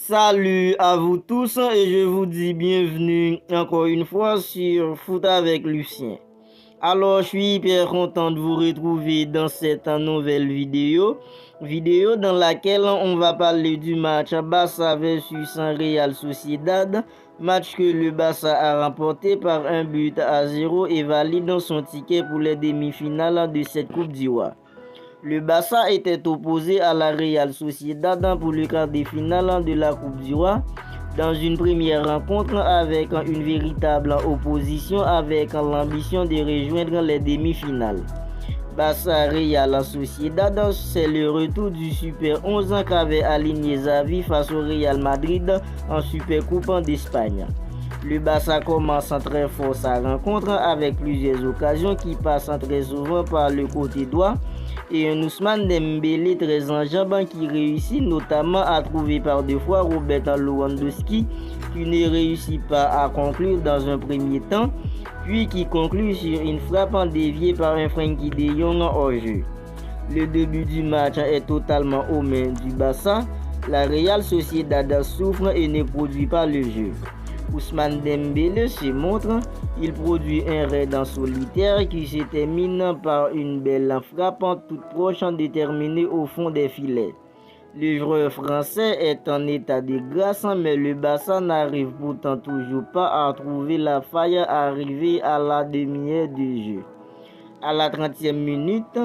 Salut à vous tous et je vous dis bienvenue encore une fois sur Foot avec Lucien. Alors, je suis hyper content de vous retrouver dans cette nouvelle vidéo dans laquelle on va parler du match Barça versus Real Sociedad, match que le Barça a remporté par 1-0 et valide son ticket pour les demi-finales de cette Coupe d'Ivoire. Le Barça était opposé à la Real Sociedad pour le quart de finale de la Coupe du Roi dans une première rencontre avec une véritable opposition avec l'ambition de rejoindre les demi-finales. Barça Real Sociedad, c'est le retour du Super 11 qu'avait aligné Xavi face au Real Madrid en Supercoupe d'Espagne. Le Barça commence très fort sa rencontre avec plusieurs occasions qui passent très souvent par le côté droit et un Ousmane Dembélé très enjambant qui réussit notamment à trouver par deux fois Robert Lewandowski qui ne réussit pas à conclure dans un premier temps puis qui conclut sur une frappe déviée par un Frenkie de Jong hors jeu. Le début du match est totalement aux mains du Barça. La Real Sociedad souffre et ne produit pas le jeu. Ousmane Dembélé se montre, il produit un raid en solitaire qui se termine par une belle frappe toute proche déterminée au fond des filets. Le joueur français est en état de grâce, mais le Barça n'arrive pourtant toujours pas à trouver la faille arrivée à la demi-heure du jeu. À la 30e minute,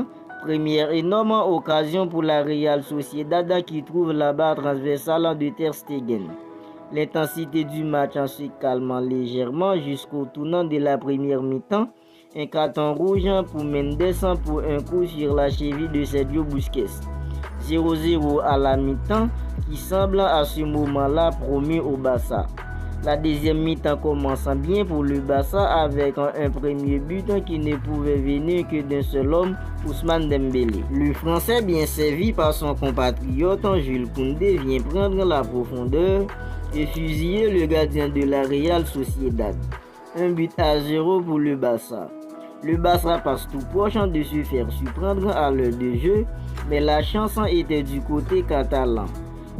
première énorme occasion pour la Real Sociedad qui trouve la barre transversale de Ter Stegen. L'intensité du match se calme légèrement jusqu'au tournant de la première mi-temps. Un carton rouge pour Mendes pour un coup sur la cheville de Sergio Busquets. 0-0 à la mi-temps qui semble à ce moment-là promis au Barça. La deuxième mi-temps commence bien pour le Barça avec un premier but qui ne pouvait venir que d'un seul homme, Ousmane Dembélé. Le Français, bien servi par son compatriote Jules Koundé, vient prendre la profondeur et fusiller le gardien de la Real Sociedad. 1-0 pour le Barça. Le Barça passe tout proche de se faire surprendre à l'heure de jeu, mais la chance était du côté catalan.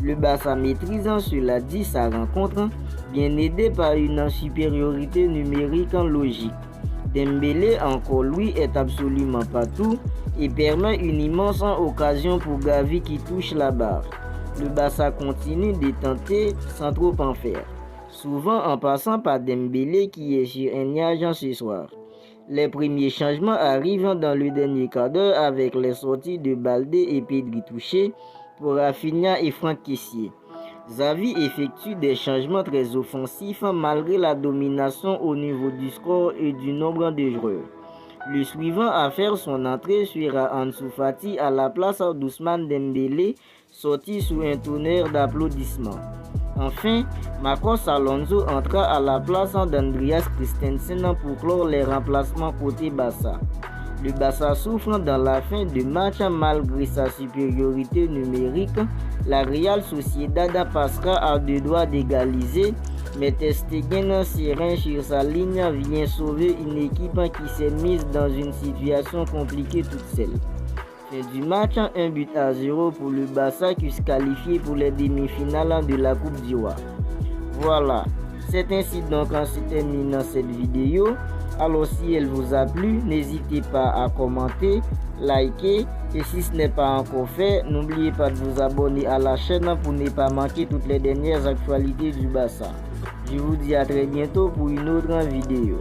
Le Barça maîtrise cela dit sa rencontre, bien aidé par une supériorité numérique logique. Dembélé encore lui est absolument partout et permet une immense occasion pour Gavi qui touche la barre. Le Barça continue de tenter sans trop en faire, souvent en passant par Dembélé qui est sur un nuage ce soir. Les premiers changements arrivent dans le dernier quart d'heure avec les sorties de Baldé et Pedri touchés pour Rafinha et Franck Kessié. Xavi effectue des changements très offensifs malgré la domination au niveau du score et du nombre de joueurs. Le suivant à faire son entrée sera Ansu Fati à la place d'Ousmane Dembélé, sorti sous un tonnerre d'applaudissements. Enfin, Marcos Alonso entra à la place d'Andreas Christensen pour clore les remplacements côté Barça. Le Barça souffre dans la fin de match malgré sa supériorité numérique. La Real Sociedad passera à deux doigts d'égaliser, mais Ter Stegen serein sur sa ligne vient sauver une équipe qui s'est mise dans une situation compliquée toute seule. Fin du match, 1-0 pour le Barça qui se qualifie pour les demi-finales de la Coupe d'Ivoire. Voilà, c'est ainsi donc qu'on se termine cette vidéo. Alors si elle vous a plu, n'hésitez pas à commenter, liker et si ce n'est pas encore fait, n'oubliez pas de vous abonner à la chaîne pour ne pas manquer toutes les dernières actualités du Barça. Je vous dis à très bientôt pour une autre vidéo.